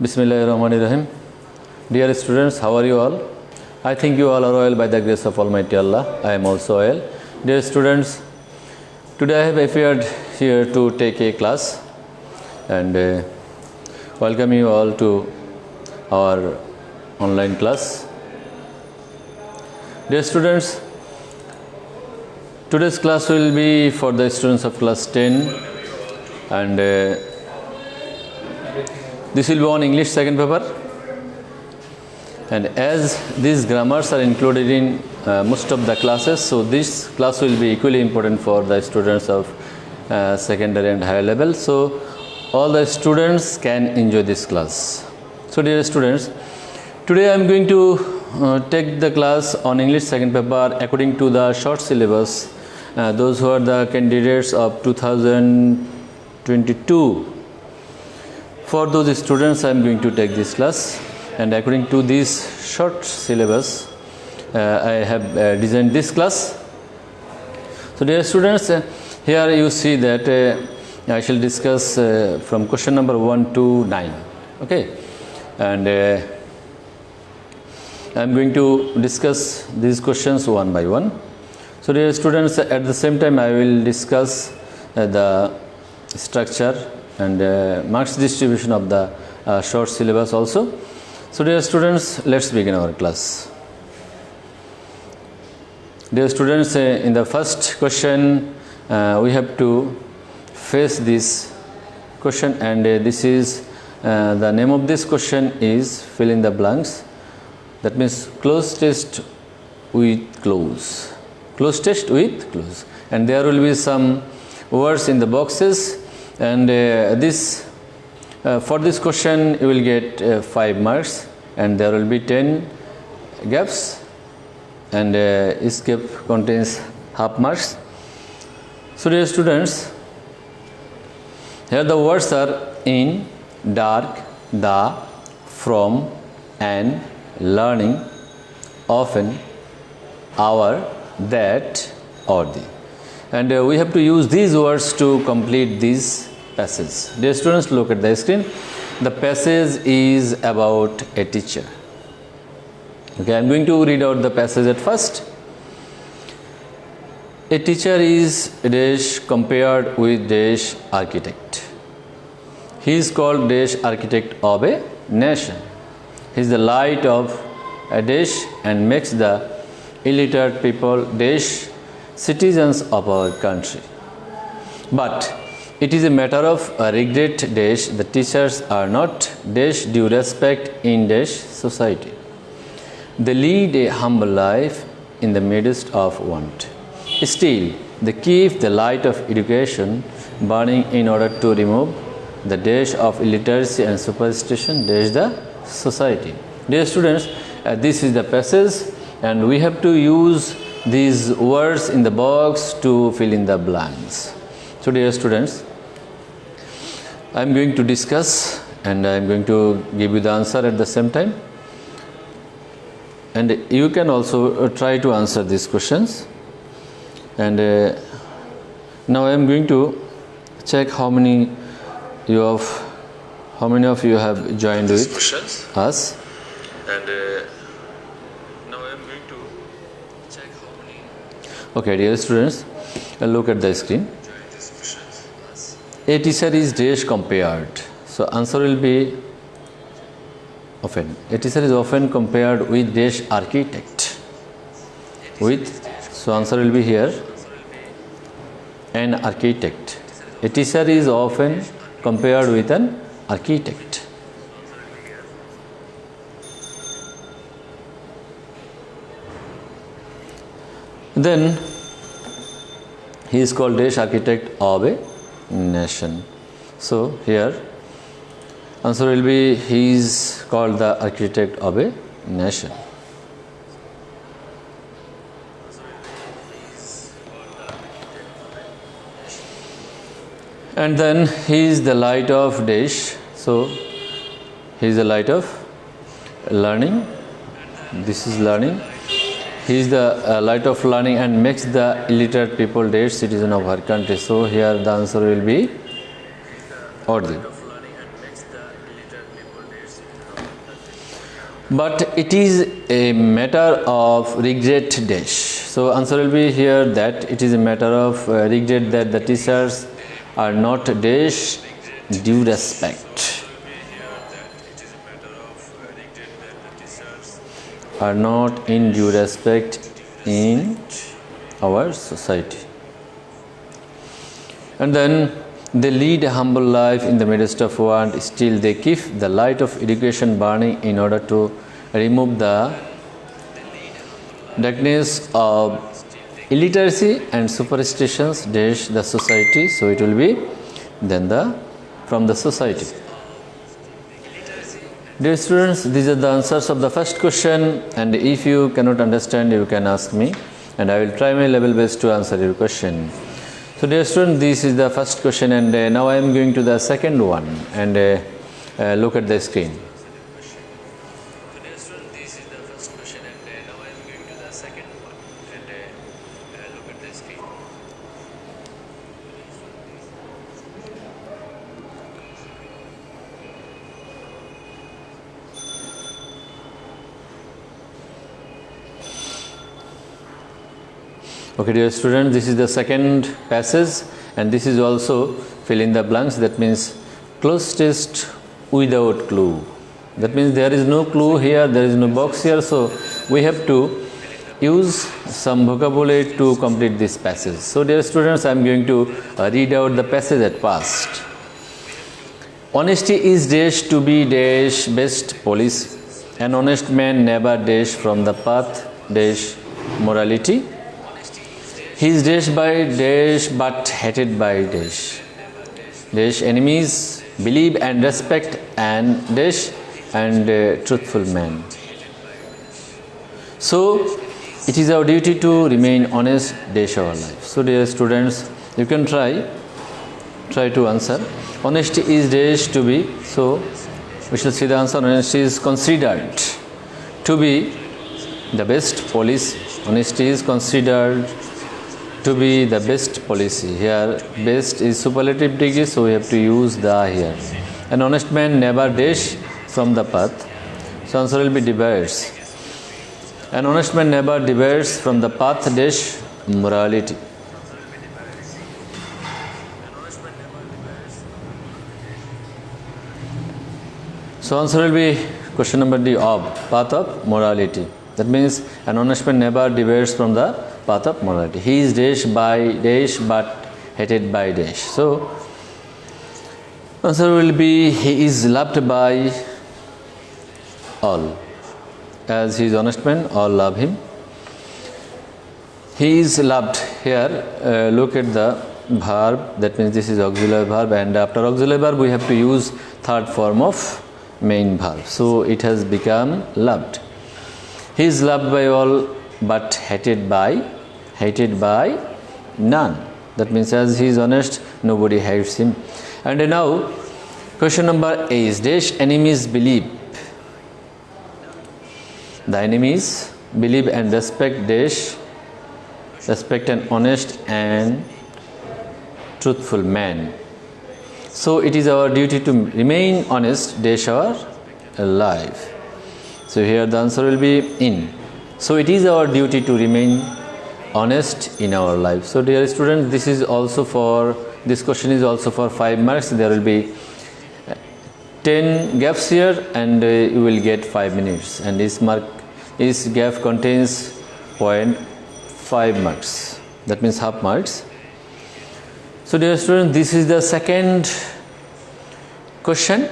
Bismillahirrahmanirrahim. Dear students, how are you all? I think you all are well by the grace of Almighty Allah. I am also well. Dear students, today I have appeared here to take a class and welcome you all to our online class. Dear students, today's class will be for the students of class 10 and this will be on English second paper, and as these grammars are included in most of the classes, so this class will be equally important for the students of secondary and higher level, so all the students can enjoy this class. So dear students, today I am going to take the class on English second paper according to the short syllabus. Those who are the candidates of 2022, for those students I am going to take this class, and according to this short syllabus I have designed this class. So dear students, here you see that I shall discuss from question number 1 to 9, okay, and I am going to discuss these questions one by one. So dear students, at the same time I will discuss the structure and marks distribution of the short syllabus also. So dear students, let's begin our class. Dear students, in the first question we have to face this question, and this is the name of this question is fill in the blanks. That means close test with close. Close test with close, and there will be some words in the boxes, and for this question you will get 5 marks, and there will be 10 gaps, and each gap contains half marks. So dear students, here the words are in, dark, the, from, and, learning, often, our, that, or the, and we have to use these words to complete this passage. Dear students, look at the screen. The passage is about a teacher. Okay, I am going to read out the passage at first. A teacher is dash compared with dash architect. He is called dash architect of a nation. He is the light of a dash and makes the illiterate people dash citizens of our country. But it is a matter of regret dash the teachers are not dash due respect in dash society. They lead a humble life in the midst of want. Still, they keep the light of education burning in order to remove the dash of illiteracy and superstition dash the society. Dear students, this is the passage, and we have to use these words in the box to fill in the blanks. So dear students, I am going to discuss and I am going to give you the answer at the same time, and you can also try to answer these questions. And now I am going to check how many of you have joined with us. And now I am going to check how many. Okay, dear students, look at the screen. A teacher is dash compared. So answer will be often. A teacher is often compared with dash architect. With, so answer will be here, an architect. A teacher is often compared with an architect. Then he is called dash architect of a nation. So here answer will be he is called the architect of a nation. And then he is the light of dash. So he is the light of learning. This is learning. He is the light of learning and makes the illiterate people dash citizen of our country. So here the answer will be Audrey. but it is a matter of regret dash. So answer will be here that it is a matter of regret that the teachers are not dash due respect, are not in due respect in our society. And then they lead a humble life in the midst of want, still they keep the light of education burning in order to remove the darkness of illiteracy and superstitions dash the society. So it will be then from the society. Dear students, these are the answers of the first question, and if you cannot understand, you can ask me and I will try my level best to answer your question. So dear students, this is the first question, and now I am going to the second one, and look at the screen. So dear students, this is the first question, and now I am going to the second one, and look at the screen. Okay, dear students, this is the second passage, and this is also fill in the blanks. That means close test without clue. That means there is no clue here, there is no box here, so we have to use some vocabulary to complete this passage. So dear students, I am going to read out the passage at first. Honesty is dash to be dash best policy. An honest man never dash from the path dash morality. He is dash by dash but hated by dash. Dash enemies believe and respect and dash and truthful man. So it is our duty to remain honest dash our life. So dear students, you can try to answer. Honesty is dash to be. So we shall see the answer. Honesty is considered to be the best policy. Honesty is considered to be the best policy. Here best is superlative degree, so we have to use the here. An honest man never dash from the path. So answer will be deviates. An honest man never deviates from the path dash morality. So answer will be question number D, of path of morality. That means an honest man never deviates from the path of morality. He is dash by dash but hated by dash. So answer will be he is loved by all. As he is honest man, all love him. He is loved. Here look at the verb, that means this is auxiliary verb, and after auxiliary verb we have to use third form of main verb. So it has become loved. He is loved by all but hated by none. That means as he is honest, nobody hates him. And now question number A is dash enemies believe. The enemies believe and respect dash, respect an honest and truthful man. So it is our duty to remain honest dash our life. So here the answer will be in. So it is our duty to remain honest in our life. So dear students, this question is also for 5 marks. There will be 10 gaps here, and you will get 5 minutes, and this gap contains 0.5 marks. That means half marks. So dear students, this is the second question,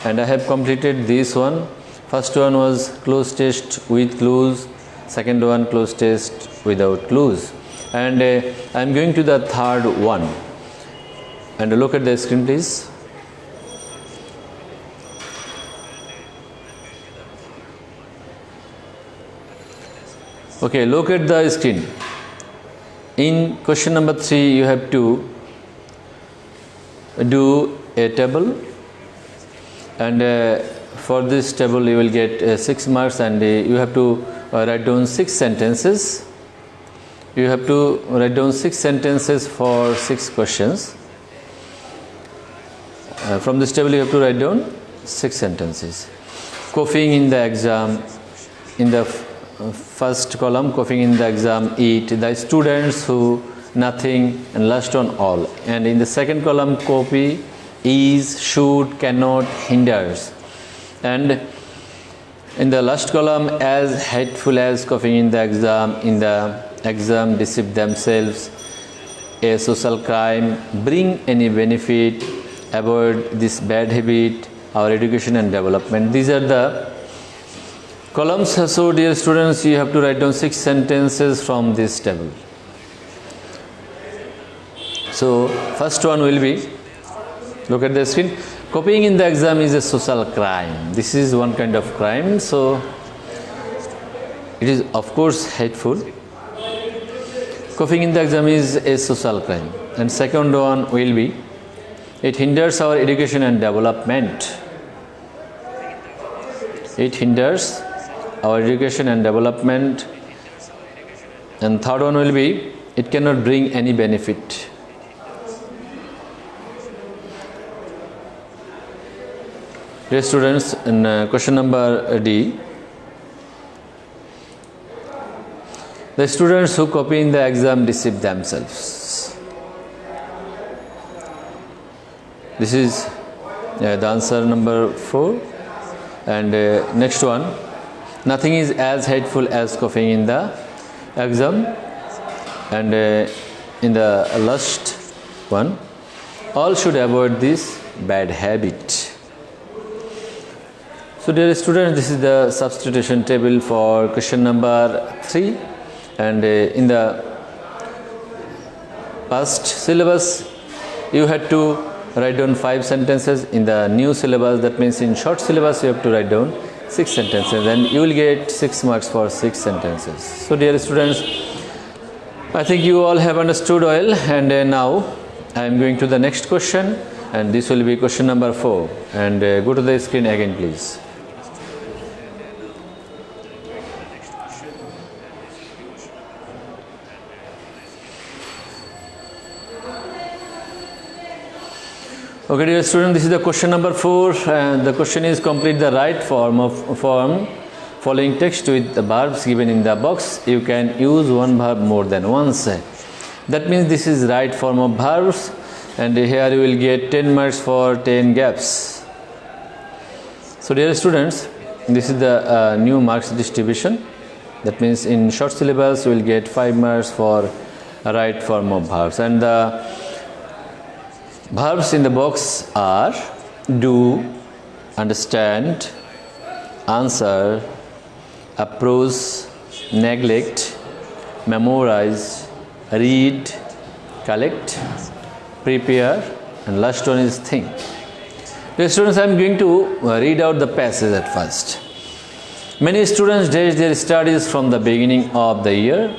and I have completed this one. First one was close test with clues, second one close test without clues, and I am going to the third one. And look at the screen please. Okay, look at the screen. In question number 3 you have to do a table, and for this table you will get 6 marks, and you have to write down 6 sentences. You have to write down 6 sentences for 6 questions. From this table you have to write down 6 sentences. coughing in the exam. In the first column, coughing in the exam, eat. The students who nothing and lust on all. And in the second column, copy, is, should, cannot, hinders. And in the last column, as hateful as coughing in the exam, deceive themselves, a social crime, bring any benefit, avoid this bad habit, our education and development. These are the columns. So dear students, you have to write down 6 sentences from this table. So first one will be, look at the screen. Copying in the exam is a social crime. This is one kind of crime. So it is of course hateful. Coughing in the exam is a social crime. And second one will be, it hinders our education and development. It hinders our education and development. And third one will be, it cannot bring any benefit. Dear students, in question number D, the students who copy in the exam deceive themselves. This is the answer number 4. And next one, nothing is as hateful as coughing in the exam. And in the last one, all should avoid this bad habit. So dear students, this is the substitution table for question number 3. And in the past syllabus, you had to write down 5 sentences. In the new syllabus, that means in short syllabus, you have to write down 6 sentences, and you will get 6 marks for 6 sentences. So dear students, I think you all have understood well. And now I am going to the next question, and this will be question number 4. And go to the screen again, please. Okay, dear student, this is the question number 4, and the question is, complete the right form following text with the verbs given in the box. You can use one verb more than once. That means this is right form of verbs, and here you will get 10 marks for 10 gaps. So dear students, this is the new marks distribution. That means in short syllabus you will get 5 marks for right form of verbs, and the verbs in the box are do, understand, answer, approach, neglect, memorize, read, collect, prepare, and last one is think. Dear students, I am going to read out the passage at first. Many students dash their studies from the beginning of the year.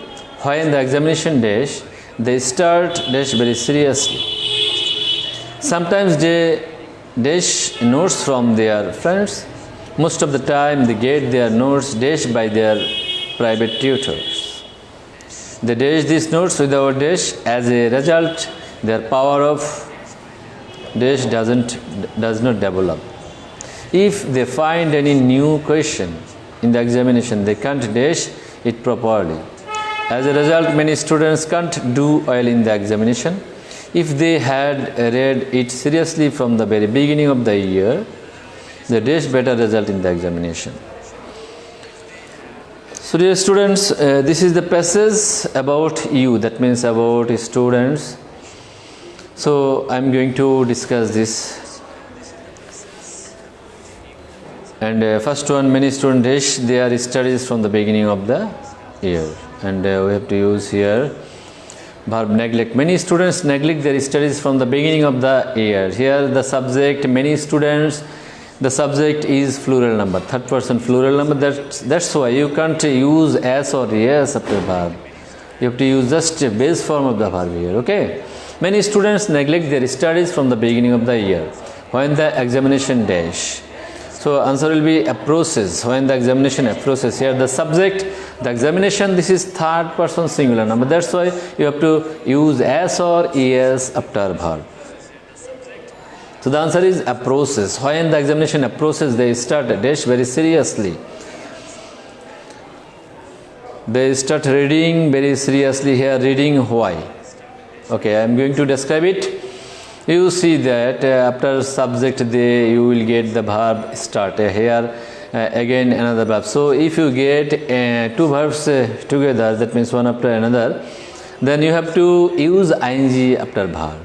When the examination dash, they start dash very seriously. Sometimes they dash notes from their friends. Most of the time they get their notes dashed by their private tutors. They dash these notes without dash. As a result, their power of dash does not develop. If they find any new question in the examination, they can't dash it properly. As a result, many students can't do well in the examination. If they had read it seriously from the very beginning of the year, they dash better result in the examination. So dear students, this is the passage about you, that means about students. So I am going to discuss this. And first one, many students dash their studies from the beginning of the year, and we have to use here verb neglect. Many students neglect their studies from the beginning of the year. Here the subject, many students, the subject is plural number, third person plural number. That's why you can't use as or yes after verb. You have to use just a base form of the verb here. Okay. Many students neglect their studies from the beginning of the year. When the examination dash. So answer will be approaches. When the examination approaches. Here the subject, the examination, this is third person singular number. That's why you have to use as or es after verb. So the answer is approaches. When the examination approaches, they start dash very seriously. They start reading very seriously here. Reading why? Okay, I am going to describe it. You see that after subject they you will get the verb start. Here again another verb. So if you get two verbs together, that means one after another, then you have to use ing after verb.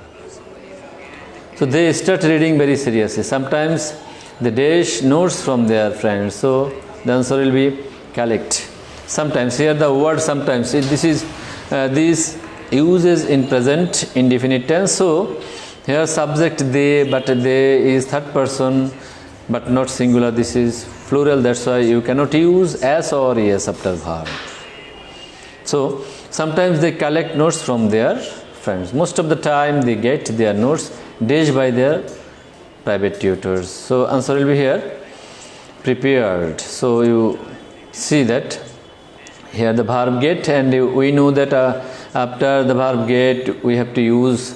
So they start reading very seriously. Sometimes they dash notes from their friends. So the answer will be collect. Sometimes here the word sometimes this is this uses in present indefinite tense. So here subject they, but they is third person but not singular. This is plural. That's why you cannot use s or es after verb. So sometimes they collect notes from their friends. Most of the time they get their notes dashed by their private tutors. So answer will be here prepared. So you see that here the verb get, and we know that after the verb get we have to use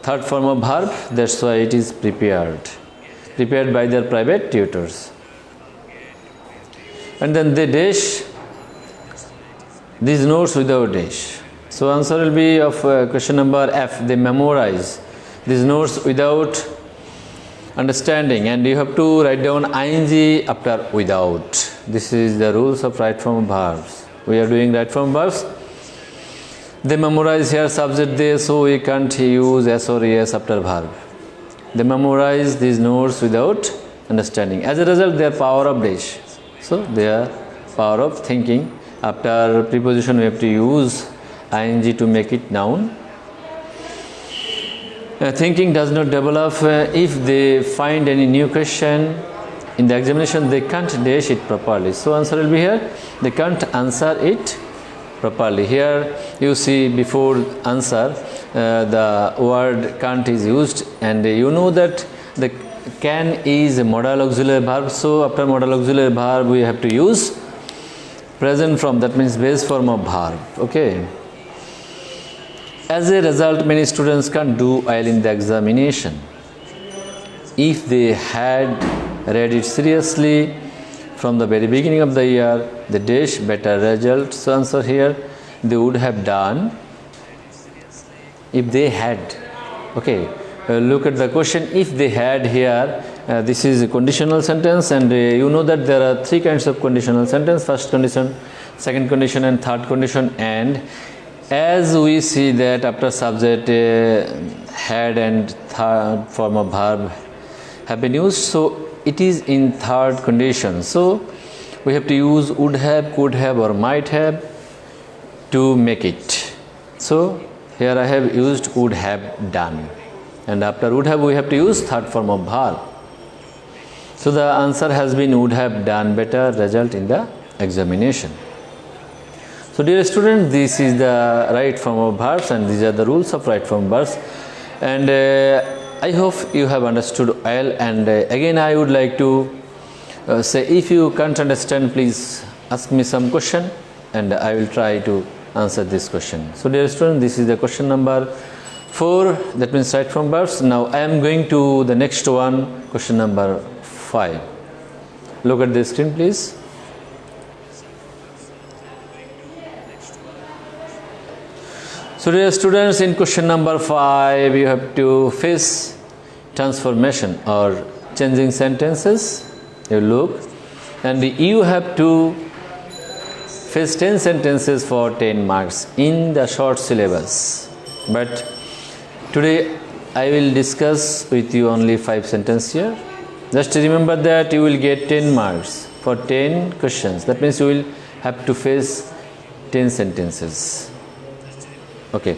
third form of verb. That's why it is prepared by their private tutors. And then they dash these notes without dash. So answer will be of question number F. They memorize these notes without understanding, and you have to write down ing after without. This is the rules of right form verbs. We are doing right form verbs. They memorize here subject they, so we can't use s or es after verb. They memorize these notes without understanding. As a result, their power of dash. So their power of thinking. After preposition we have to use ing to make it noun. Thinking does not develop if they find any new question in the examination. They can't dash it properly. So answer will be here. They can't answer it properly. Here you see before answer the word can't is used, and you know that the can is a modal auxiliary verb. So after modal auxiliary verb we have to use present form, that means base form of verb. Okay. As a result, many students can't do well in the examination. If they had read it seriously from the very beginning of the year, they dash better results. So answer here, they would have done if they had. Okay, look at the question. If they had here, this is a conditional sentence, and you know that there are three kinds of conditional sentence: first condition, second condition, and third condition. And as we see that after subject had and third form of verb have been used, so it is in third condition. So we have to use would have, could have, or might have to make it. So here I have used would have done, and after would have we have to use third form of verb. So the answer has been would have done better result in the examination. So dear students, this is the right form of verbs, and these are the rules of right form verbs, and I hope you have understood well. And again I would like to say, if you can't understand, please ask me some question and I will try to answer this question. So dear students, this is the question number 4, that means right form verbs. Now I am going to the next one, question number 5. Look at the screen please. So dear students, in question number 5 you have to face transformation or changing sentences. You look, and you have to face 10 sentences for 10 marks in the short syllabus. But today I will discuss with you only 5 sentences here. Just remember that you will get 10 marks for 10 questions. That means you will have to face 10 sentences. Okay.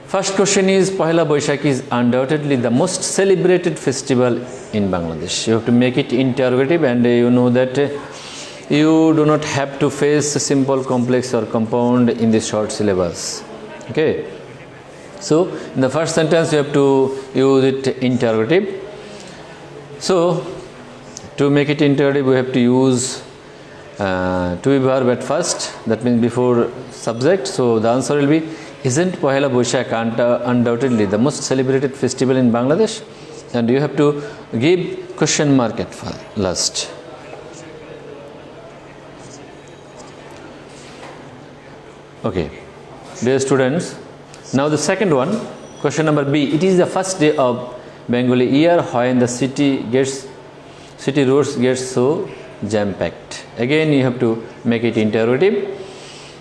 First question is, Pohela Boishakh is undoubtedly the most celebrated festival in Bangladesh. You have to make it interrogative, and you know that you do not have to face simple, complex or compound in this short syllabus. Okay. So in the first sentence you have to use it interrogative. So to make it interrogative we have to use to be verb at first, that means before subject. So the answer will be, isn't Pohela Boishakh undoubtedly the most celebrated festival in Bangladesh? and you have to give question mark at last. Okay, dear students, now the second one, question number B. It is the first day of Bengali year when the city roads get so jam packed. Again you have to make it interrogative.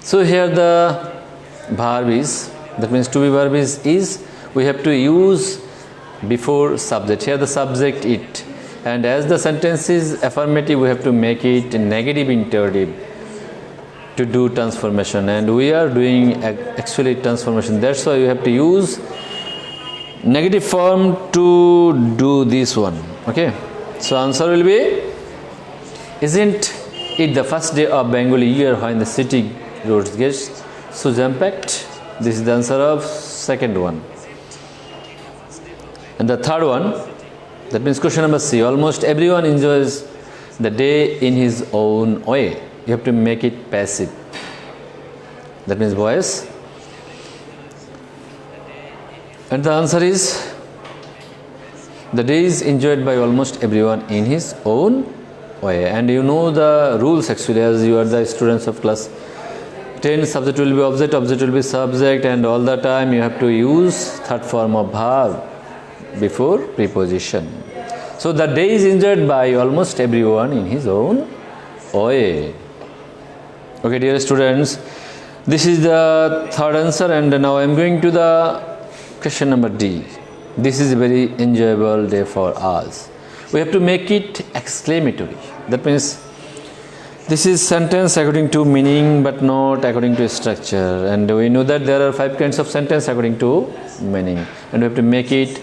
So here the verb is, that means to be verb is we have to use before subject. Here the subject it, and as the sentence is affirmative we have to make it negative interrogative to do transformation, and we are doing actually transformation. That's why you have to use negative form to do this one. Okay, so answer will be, isn't it the first day of Bengali year when the city roads get so jam packed? This is the answer of second one. And the third one, that means question number C. Almost everyone enjoys the day in his own way. You have to make it passive. That means voice. And the answer is, the day is enjoyed by almost everyone in his own way. And you know the rules actually, as you are the students of class 10, subject will be object, object will be subject, and all the time you have to use third form of verb before preposition. So the day is enjoyed by almost everyone in his own way. Okay, dear students, this is the third answer, and now I am going to the question number D. This is a very enjoyable day for us. We have to make it exclamatory. That means this is sentence according to meaning but not according to structure, and we know that there are 5 kinds of sentence according to meaning, and we have to make it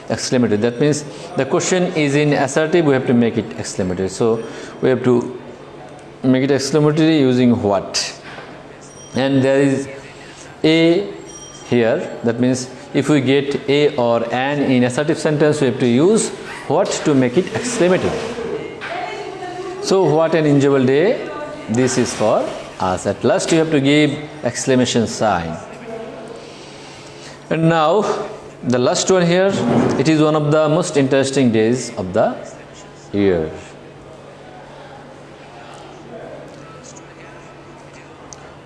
exclamatory. That means the question is in assertive, we have to make it exclamatory. So we have to make it exclamatory using what? And there is a here, that means if we get a or an in assertive sentence, we have to use what to make it exclamatory. So what an enjoyable day this is for us. At last you have to give exclamation sign. And now the last one here, it is one of the most interesting days of the year.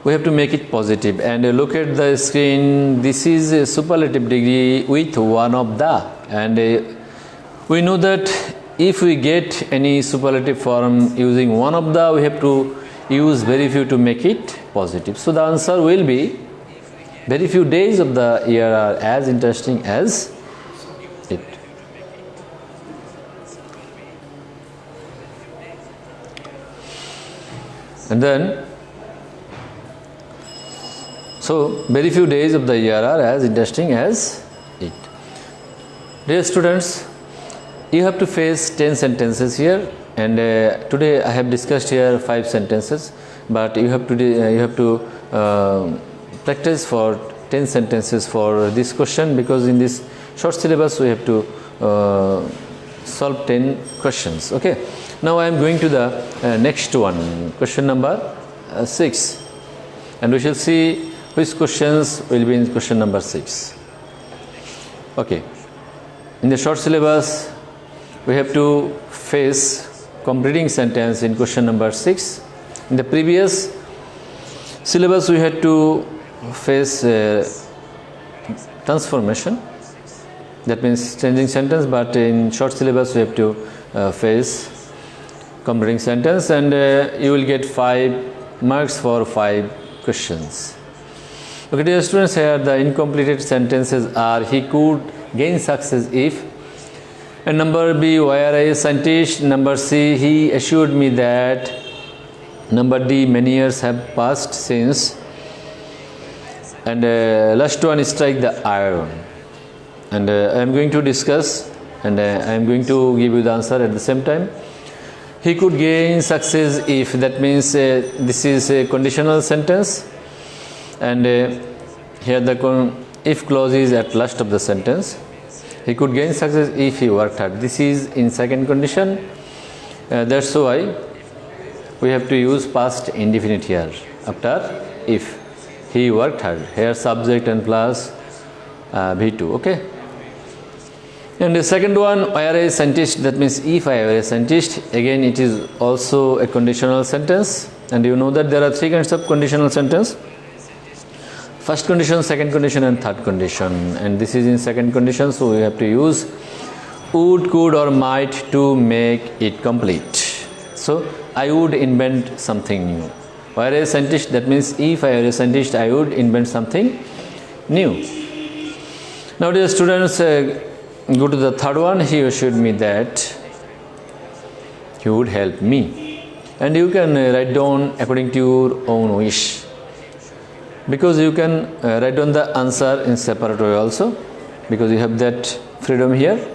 We have to make it positive, and look at the screen. This is a superlative degree with one of the, and we know that if we get any superlative form using one of the, we have to use very few to make it positive. So the answer will be, very few days of the year are as interesting as it. And then, so very few days of the year are as interesting as it. Dear students, you have to face 10 sentences here, and today I have discussed here 5 sentences, but you have to practice for 10 sentences for this question, because in this short syllabus we have to solve 10 questions. Okay, now I am going to the next one, question number 6, and we shall see which questions will be in question number 6. Okay, in the short syllabus we have to face completing sentence in question number 6. In the previous syllabus we had to face transformation, that means changing sentence, but in short syllabus we have to face completing sentence, and you will get 5 marks for 5 questions. Okay, dear students, here the incompleted sentences are, he could gain success if, and number B, why are I a scientist, number C, he assured me that, number D, many years have passed since, and last one, strike the iron. And I am going to discuss, and I am going to give you the answer at the same time. He could gain success if, that means this is a conditional sentence, and here the if clause is at last of the sentence. He could gain success if he worked hard. This is in second condition. That's why we have to use past indefinite here after if. He worked hard. Here subject and plus V2. Okay. And the second one, where a scientist, that means if I were a scientist, again it is also a conditional sentence. And you know that there are three kinds of conditional sentence. First condition, second condition and third condition. And this is in second condition, so we have to use would, could or might to make it complete. So I would invent something new. Where a scientist, that means if I were a scientist, I would invent something new. Now dear students, go to the third one. He assured me that he would help me. And you can write down according to your own wish, because you can write down the answer in separate way also, because you have that freedom here.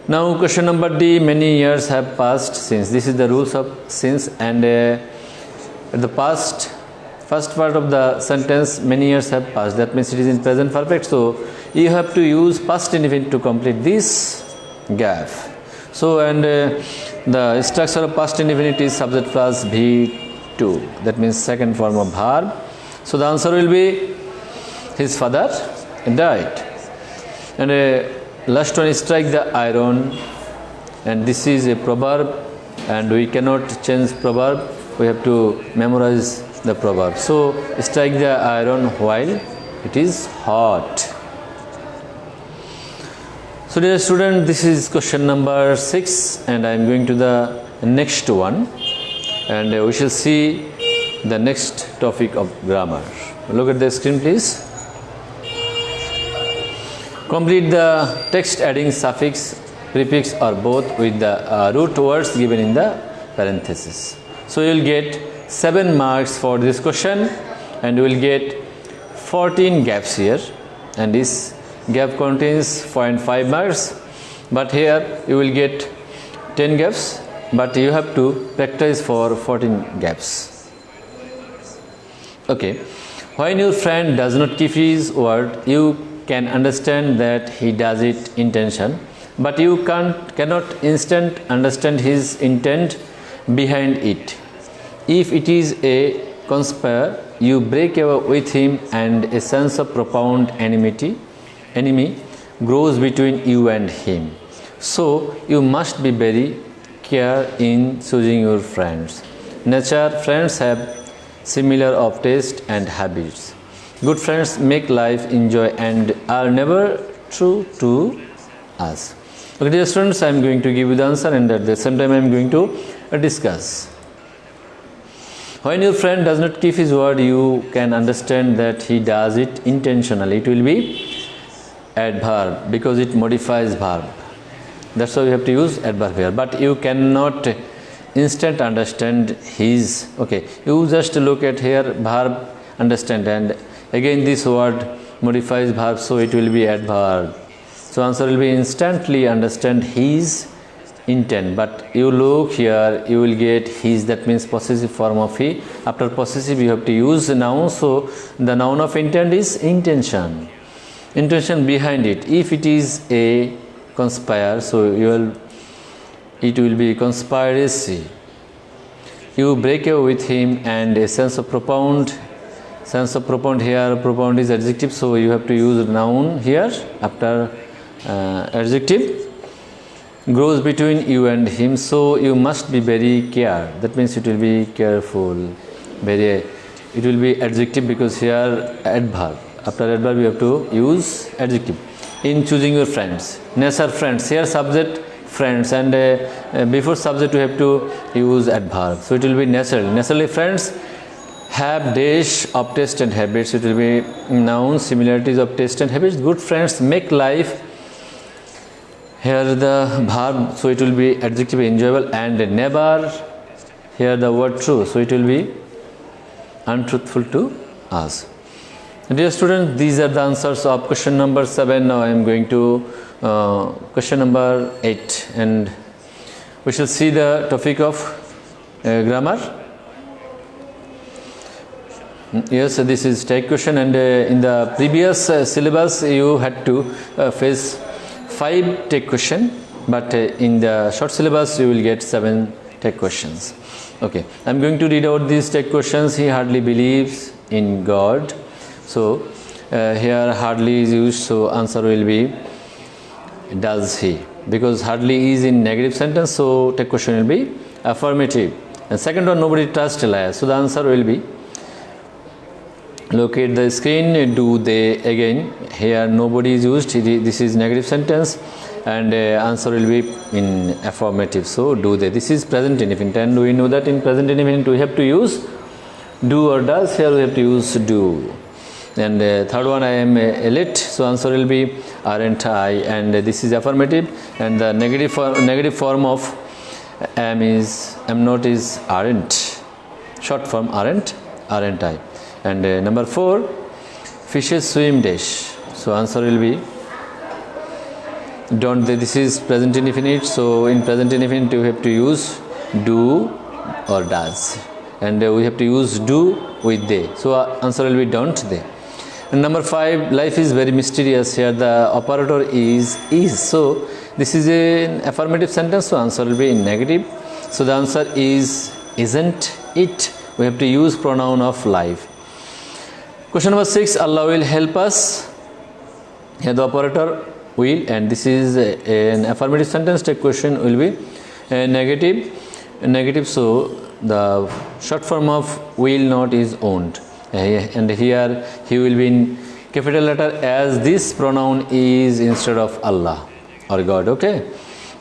Now question number D, many years have passed since. This is the rules of since, and at the past, first part of the sentence, many years have passed, that means it is in present perfect, so you have to use past indefinite to complete this gap. So and the structure of past indefinite is subject plus V2, that means second form of verb. So the answer will be his father died. And last one is strike the iron, and this is a proverb and we cannot change proverb, we have to memorize the proverb. So strike the iron while it is hot. So dear student, this is question number 6, and I am going to the next one, and we shall see the next topic of grammar. Look at the screen please. Complete the text adding suffix, prefix or both with the root words given in the parenthesis. So you will get 7 marks for this question, and you will get 14 gaps here, and this gap contains 0.5 marks, but here you will get 10 gaps, but you have to practice for 14 gaps. Okay, when your friend does not keep his word, you can understand that he does it intention, but you cannot instant understand his intent behind it. If it is a conspire, you break away with him, and a sense of profound enmity grows between you and him. So you must be very care in choosing your friends. Nature friends have similar of taste and habits. Good friends make life enjoy and are never true to us. Okay, dear students, I am going to give you the answer, and at the same time I am going to discuss. When your friend does not keep his word, you can understand that he does it intentionally. It will be adverb because it modifies verb. That's why we have to use adverb here. But you cannot instant understand his. Okay, you just look at here verb understand, and again this word modifies verb, so it will be adverb. So answer will be instantly understand his intent. But you look here, you will get his, that means possessive form of he. After possessive you have to use noun, so the noun of intent is intention. Intention behind it. If it is a conspire, so it will be conspiracy. You break away with him, and a sense of profound here, profound is adjective, so you have to use noun here after adjective. Grows between you and him, so you must be very care, that means it will be careful. Very, it will be adjective because here adverb. After adverb you have to use adjective. In choosing your friends, nature friends, here subject friends, and before subject you have to use adverb, so it will be natural. Naturally friends have dash of taste and habits, it will be noun, similarities of taste and habits. Good friends make life, here the verb, so it will be adjective enjoyable, and never, here the word true, so it will be untruthful to us. Dear students, these are the answers of question number 7. Now I am going to question number 8, and we shall see the topic of grammar. Yes, this is take question, and in the previous syllabus you had to face 5 take question, but in the short syllabus you will get 7 take questions. Okay, I am going to read out these take questions. He hardly believes in God. So here hardly is used, so answer will be does he, because hardly is in negative sentence, so the question will be affirmative. And second one, nobody trusts Elias, so the answer will be, locate the screen, do they. Again here nobody is used, this is negative sentence, and answer will be in affirmative, so do they. This is present indefinite, and we know that in present indefinite we have to use do or does. Here we have to use do. And third one, I am elite, so answer will be aren't I, and this is affirmative. And the negative form of am not is aren't, short form aren't I. And number 4, fishes swim dash, so answer will be don't they. This is present indefinite, so in present indefinite we have to use do or does, and we have to use do with they, so answer will be don't they. And number 5, life is very mysterious. Here the operator is, so this is an affirmative sentence, so answer will be in negative, so the answer is isn't it. We have to use pronoun of life. Question number 6, Allah will help us. Here the operator will, and this is an affirmative sentence, the question will be negative, so the short form of will not is owned, and here he will be in capital letter as this pronoun is instead of Allah or God. Okay,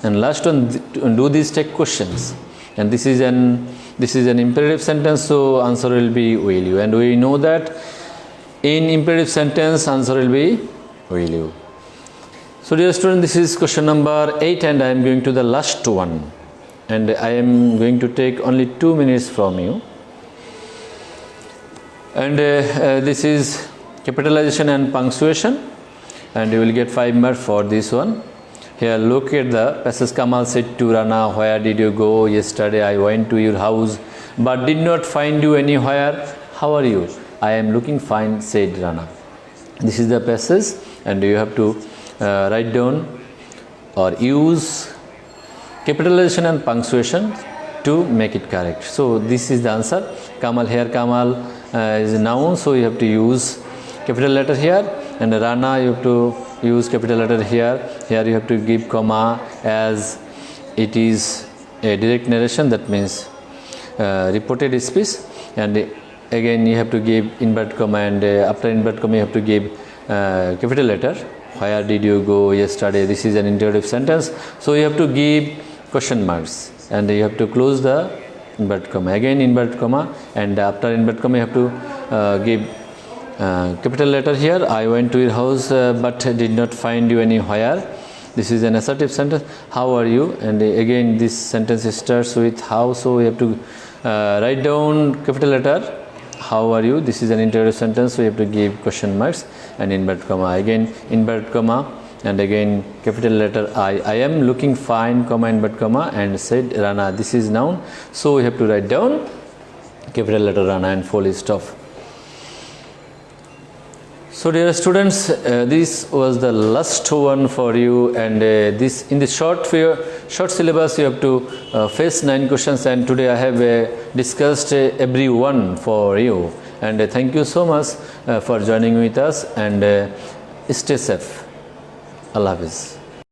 and last one, do these take questions, and this is an imperative sentence, so answer will be will you, and we know that in imperative sentence answer will be will you. So dear student, this is question number 8, and I am going to the last one, and I am going to take only 2 minutes from you. And this is capitalization and punctuation, and you will get 5 marks for this one. Here look at the passage. Kamal said to Rana, where did you go yesterday? I went to your house but did not find you anywhere. How are you? I am looking fine, said Rana. This is the passage, and you have to write down or use capitalization and punctuation to make it correct. So this is the answer. Kamal, here Kamal is a noun, so you have to use capital letter here, and Rana you have to use capital letter here. Here you have to give comma, as it is a direct narration, that means reported speech, and again you have to give inverted comma, and after inverted comma you have to give capital letter. Where did you go yesterday? This is an interrogative sentence, so you have to give question marks, and you have to close the inverted comma, again inverted comma, and after inverted comma you have to give capital letter here. I went to your house but did not find you anywhere. This is an assertive sentence. How are you? And again this sentence starts with how, so we have to write down capital letter how are you. This is an interrogative sentence, so you have to give question marks and inverted comma, again inverted comma, and again capital letter I am looking fine, comma, inverted comma, and said Rana. This is noun, so we have to write down capital letter Rana and full stop. So dear students, this was the last one for you, and this in the short syllabus you have to face 9 questions, and today I have discussed every one for you, and thank you so much for joining with us, and stay safe. Allah Hafiz.